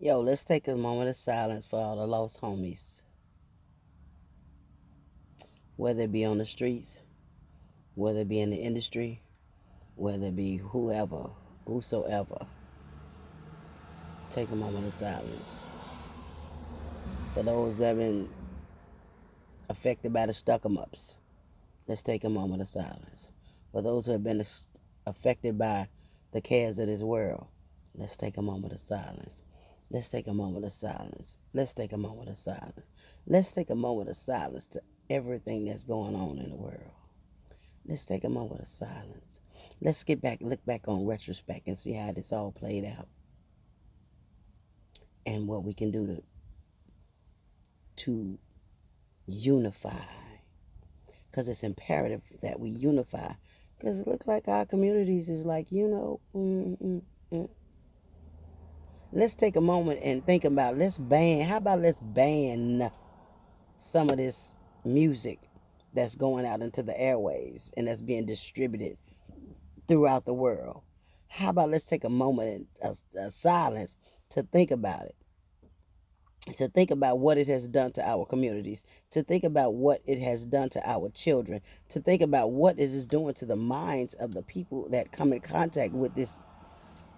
Yo, let's take a moment of silence for all the lost homies, whether it be on the streets, whether it be in the industry, whether it be whosoever. Take a moment of silence. For those that have been affected by the stuck 'em ups, let's take a moment of silence. For those who have been affected by the cares of this world, let's take a moment of silence. Let's take a moment of silence. Let's take a moment of silence. Let's take a moment of silence to everything that's going on in the world. Let's take a moment of silence. Let's look back on retrospect and see how this all played out and what we can do to unify. Because it's imperative that we unify. Because it looks like our communities is like, let's take a moment and think about, how about let's ban some of this music that's going out into the airwaves and that's being distributed throughout the world. How about let's take a moment of silence to think about it, to think about what it has done to our communities, to think about what it has done to our children, to think about what it is doing to the minds of the people that come in contact with this.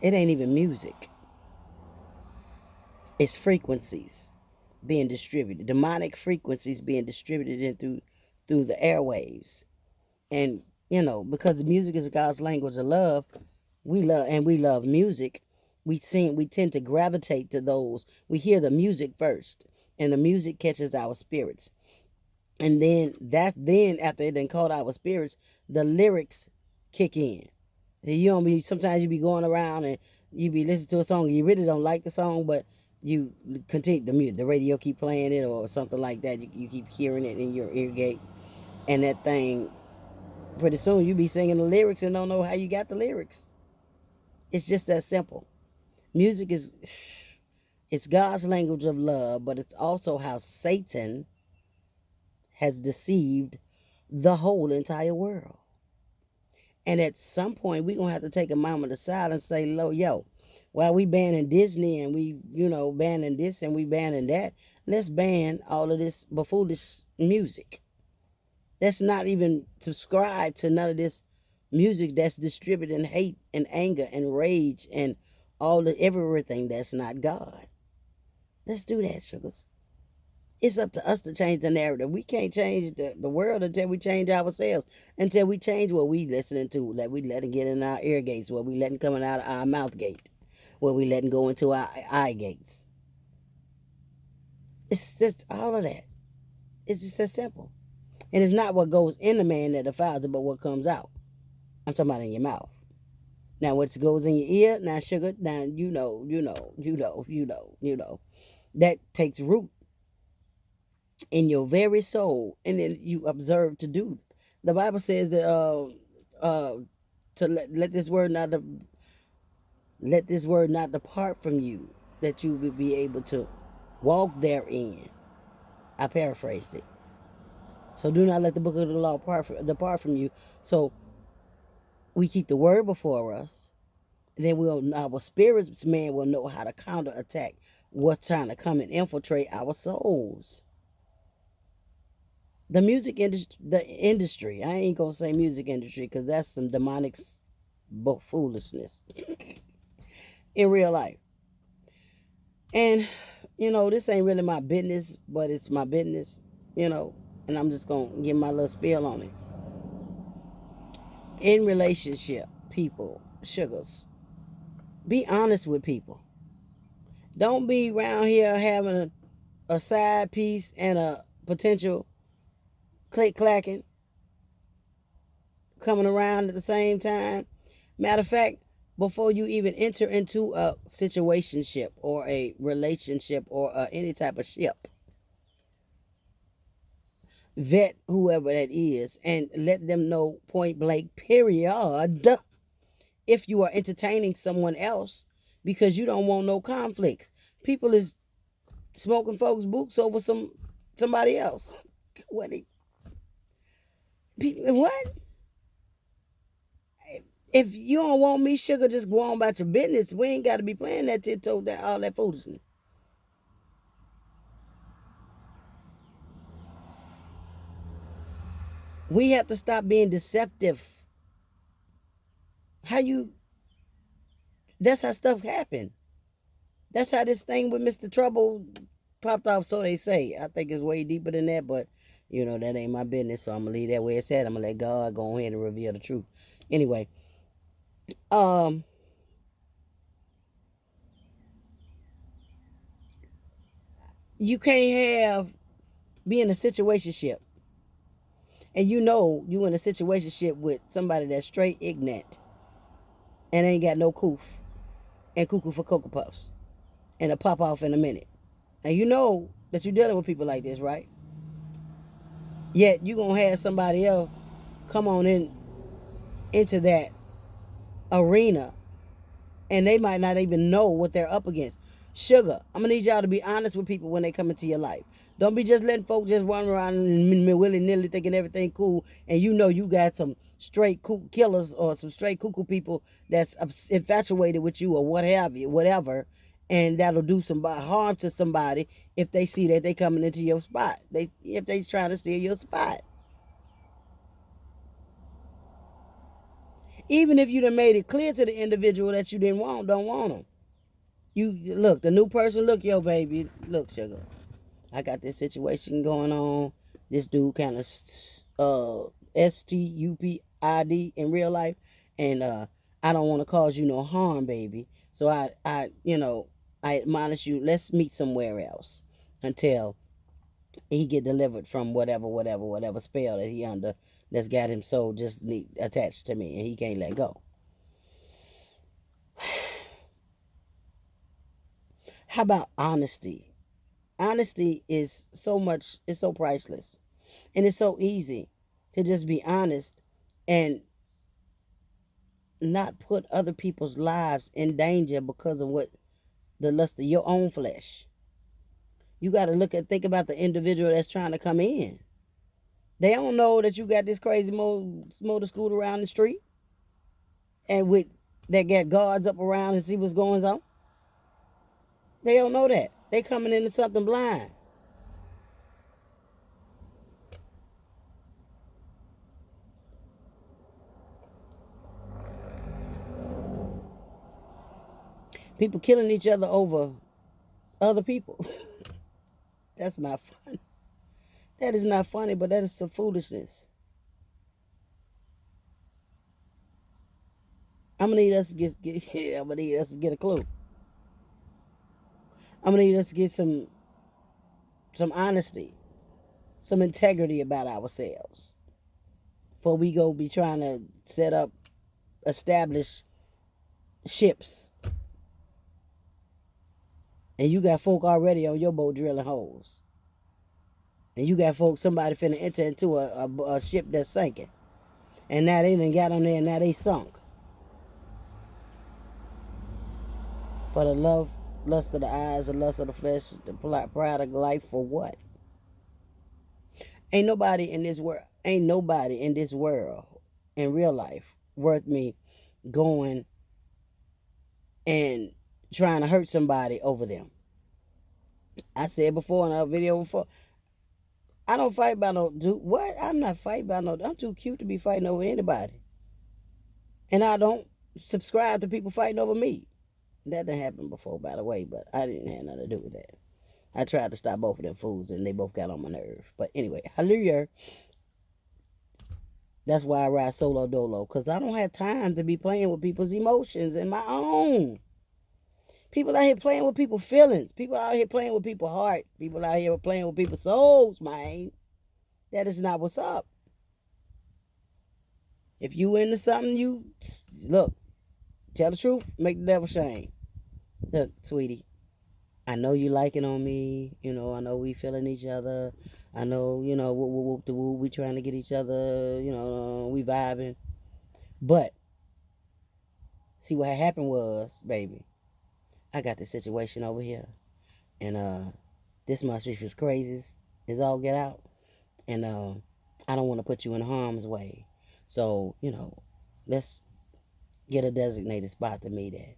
It ain't even music, it's frequencies being distributed, demonic frequencies being distributed in through the airwaves. And because the music is God's language of love, we love music. We tend to gravitate to those. We hear the music first, and the music catches our spirits. And then after it then caught our spirits, the lyrics kick in. You don't be sometimes you be going around and you be listening to a song and you really don't like the song, but you continue the radio keep playing it or something like that. You keep hearing it in your ear gate, and that thing pretty soon you be singing the lyrics and don't know how you got the lyrics. It's just that simple. Music is it's God's language of love, but it's also how Satan has deceived the whole entire world. And at some point, we're going to have to take a moment of silence and say, yo, while we banning Disney and we, banning this and we banning that, let's ban all of this foolish music. Let's not even subscribe to none of this music that's distributing hate and anger and rage and everything that's not God. Let's do that, sugars. It's up to us to change the narrative. We can't change the world until we change ourselves, until we change what we listening to, that we letting get in our ear gates, what we letting coming out of our mouth gate, what we letting go into our eye gates. It's just all of that. It's just that simple. And it's not what goes in the man that defiles it, but what comes out. I'm talking about in your mouth. Now, what goes in your ear, now sugar, now that takes root in your very soul, and then you observe to do. The Bible says that to let this word not depart from you, that you will be able to walk therein. I paraphrased it. So do not let the book of the law depart from you. So we keep the word before us. Then our spirits man will know how to counterattack what's trying to come and infiltrate our souls. The music industry, I ain't gonna say music industry because that's some demonic foolishness in real life. And this ain't really my business, but it's my business, and I'm just gonna give my little spiel on it. In relationship, people, sugars, be honest with people. Don't be around here having a side piece and a potential click clacking coming around at the same time. Matter of fact, before you even enter into a situationship or a relationship or any type of ship, vet whoever that is and let them know point blank, period, if you are entertaining someone else because you don't want no conflicts. People is smoking folks' boots over somebody else. What? What? If you don't want me, sugar, just go on about your business. We ain't got to be playing that tiptoe, all that foolishness. We have to stop being deceptive. That's how stuff happen. That's how this thing with Mr. Trouble popped off, so they say. I think it's way deeper than that, but that ain't my business, so I'm gonna leave that where it's at. I'm gonna let God go ahead and reveal the truth. Anyway, um, you can't be in a situationship, and you in a situationship with somebody that's straight ignorant and ain't got no coof and cuckoo for Cocoa Puffs and a pop off in a minute. And you know that you're dealing with people like this, right? Yet you gonna have somebody else come on into that arena, and they might not even know what they're up against. Sugar, I'm gonna need y'all to be honest with people when they come into your life. Don't be just letting folk just run around and willy-nilly thinking everything cool, and you got some straight cool killers or some straight cuckoo people that's infatuated with you or what have you, whatever, and that'll do some harm to somebody if they see that they coming into your spot. If they trying to steal your spot. Even if you done made it clear to the individual that you don't want them. You look, the new person, look, yo, baby, look, sugar. I got this situation going on. This dude kind of stupid in real life, and I don't want to cause you no harm, baby. So I admonish you. Let's meet somewhere else until he get delivered from whatever spell that he under that's got him so just attached to me, and he can't let go. How about honesty? Honesty is it's so priceless. And it's so easy to just be honest and not put other people's lives in danger because of what the lust of your own flesh. You got to think about the individual that's trying to come in. They don't know that you got this crazy motor scooter around the street and with that got guards up around and see what's going on. They don't know that. They coming into something blind. People killing each other over other people. That's not fun. That is not funny, but that is some foolishness. I'm gonna need us to get I'm gonna need us to get a clue. I'm gonna need us to get some honesty, some integrity about ourselves. Before we go be trying to set up, establish ships. And you got folk already on your boat drilling holes. And you got folks, somebody finna enter into a ship that's sinking. And now they done got on there and now they sunk. For the lust of the eyes, the lust of the flesh, the pride of life, for what? Ain't nobody in this world in real life worth me going and trying to hurt somebody over them. I said before in a video before, I don't fight by no dude. What? I'm not fighting by no. I'm too cute to be fighting over anybody. And I don't subscribe to people fighting over me. That didn't happen before, by the way, but I didn't have nothing to do with that. I tried to stop both of them fools, and they both got on my nerve. But anyway, hallelujah. That's why I ride solo dolo, because I don't have time to be playing with people's emotions and my own. People out here playing with people's feelings. People out here playing with people's heart. People out here playing with people's souls, man. That is not what's up. If you into something, you look, tell the truth, make the devil shame. Look, sweetie, I know you liking on me. I know we feeling each other. I know, whoop the woo, we trying to get each other, we vibing. But see what happened was, baby, I got this situation over here. And this must be as crazy as all get out. And I don't want to put you in harm's way. So, let's get a designated spot to meet at.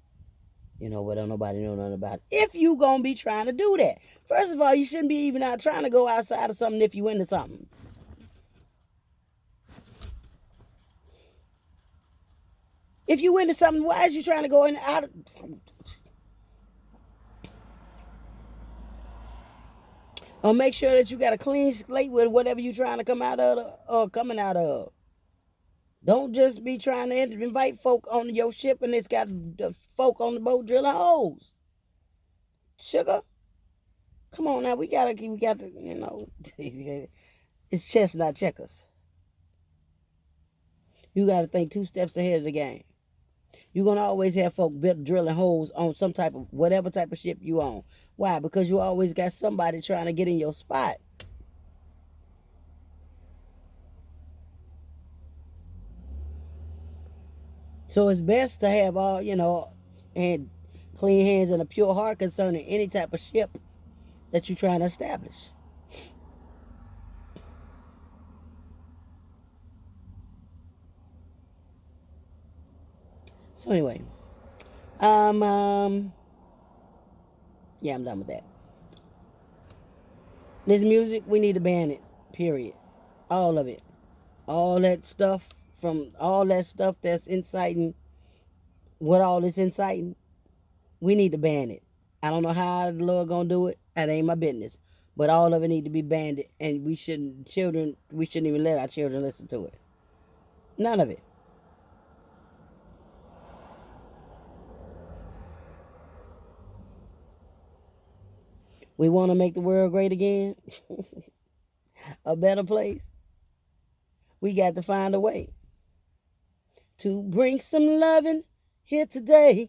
Where don't nobody know nothing about it. If you gonna be trying to do that. First of all, you shouldn't be even out trying to go outside of something if you into something. If you into something, why is you trying to go in and out? Or make sure that you got a clean slate with whatever you're trying to come out of or coming out of. Don't just be trying to invite folk on your ship and it's got the folk on the boat drilling holes. Sugar, come on now. We got to, it's chess, not checkers. You got to think 2 steps ahead of the game. You're going to always have folk drilling holes on some type of, whatever type of ship you on. Why? Because you always got somebody trying to get in your spot. So it's best to have all, and clean hands and a pure heart concerning any type of ship that you're trying to establish. So anyway, yeah, I'm done with that. This music, we need to ban it. Period. All of it. All that stuff that's inciting, what all this inciting, we need to ban it. I don't know how the Lord gonna do it. That ain't my business. But all of it need to be banned, and we shouldn't even let our children listen to it. None of it. We want to make the world great again, a better place. We got to find a way to bring some loving here today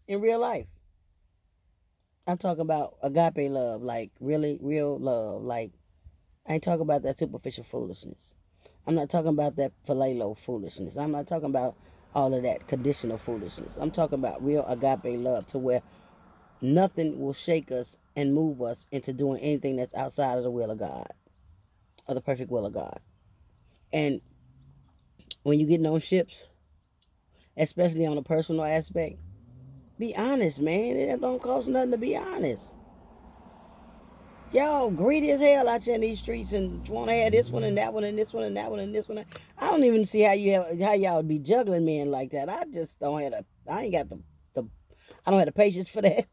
in real life. I'm talking about agape love, like really real love. Like, I ain't talking about that superficial foolishness. I'm not talking about that philalo foolishness. I'm not talking about all of that conditional foolishness. I'm talking about real agape love to where nothing will shake us and move us into doing anything that's outside of the will of God or the perfect will of God. And when you get on ships, especially on a personal aspect, be honest, man. It don't cost nothing to be honest. Y'all greedy as hell out here in these streets and want to have this one and that one and this one and that one and this one. I don't even see how y'all be juggling men like that. I just don't have I ain't got I don't have the patience for that.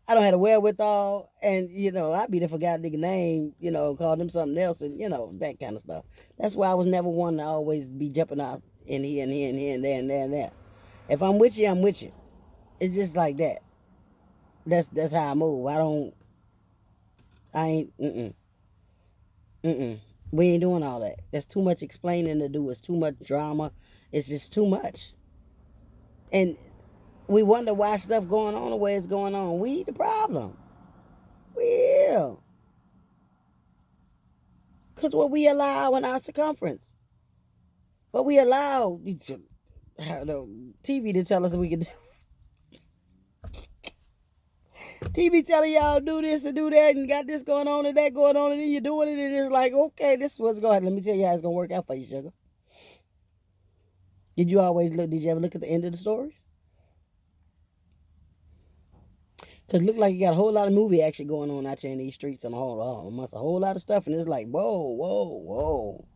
I don't have the wherewithal, and I'd be the forgotten nigga name, call them something else, and that kind of stuff. That's why I was never one to always be jumping out in here and here and here and there and there and there. If I'm with you, I'm with you. It's just like that. That's how I move. I ain't. We ain't doing all that. There's too much explaining to do. It's too much drama. It's just too much. And we wonder why stuff going on the way it's going on. We the problem. Because what we allow in our circumference. What we allow TV to tell us we can do. TV telling y'all do this and do that and got this going on and that going on and then you're doing it and it's like, okay, this is what's going on. Let me tell you how it's going to work out for you, sugar. Did you ever look at the end of the stories? Because it looked like you got a whole lot of movie action going on out here in these streets and a whole lot of stuff. And it's like, whoa, whoa, whoa.